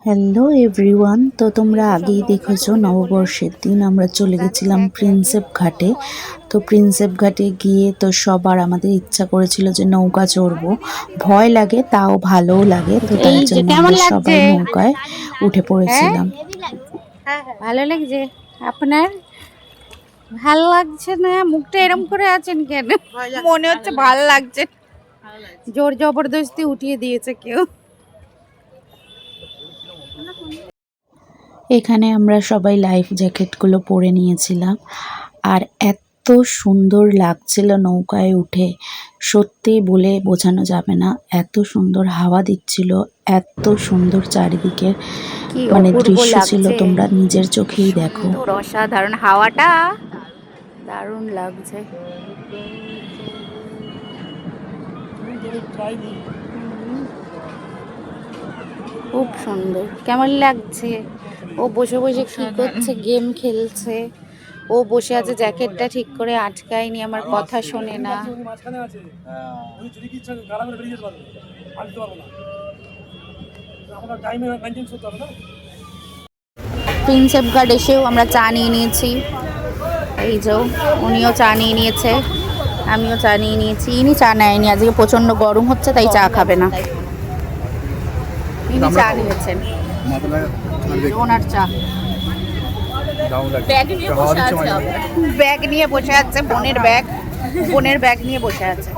Hello everyone, তো তোমরা আগেই দেখেছো নববর্ষের দিন আমরা চলে গেছিলাম প্রিন্সেপ ঘাটে। তো প্রিন্সেপ ঘাটে গিয়ে তো সবার আমাদের ইচ্ছা করেছিল যে নৌকা চড়বো। ভয় লাগে তাও ভালোও লাগে, তো তার এই যে জন্য কেমন আমরা লাগছে? সবাই নৌকায় উঠে হ্যাঁ, পড়েছিলাম। ভালো লাগছে আপনার? ভাল লাগছে না? মুখটা এরম করে আছেন কেন? মনে হচ্ছে ভাল লাগছে। জোর জবরদস্তি উঠিয়ে দিয়েছে কেউ। এখানে আমরা সবাই লাইফ জ্যাকেটগুলো পরে নিয়েছিলাম, আর এত সুন্দর লাগছিল নৌকায় উঠে, সত্যি বলে বোঝানো যাবে না। এত সুন্দর হাওয়া দিচ্ছিল, এত সুন্দর চারিদিকের কি মানে অপূর্ব দৃশ্য ছিল, লাগছে, তোমরা নিজের চোখেই দেখো। সুন্দর অসাধারণ, হাওয়াটা দারুণ লাগছে। খুব সুন্দর, কেমন লাগছে? ও বসে বসে কি করছে? গেম খেলছে। ও বসে আছে, জ্যাকেটটা ঠিক করে আটকায়নি, আমার কথা শোনে না। প্রিন্সেপ ঘাট এসেও আমরা চা নিয়ে নিয়েছি। এই যে উনিও চা নিয়ে নিয়েছে, আমিও চা নিয়ে নিয়েছি। ইনি চা নেয়নি, আজকে প্রচন্ড গরম হচ্ছে তাই চা খাবে না। ইনি চা নিয়েছেন, ওনার চা। ব্যাগ নিয়ে বসে আছে, বোনের ব্যাগ নিয়ে বসে আছে।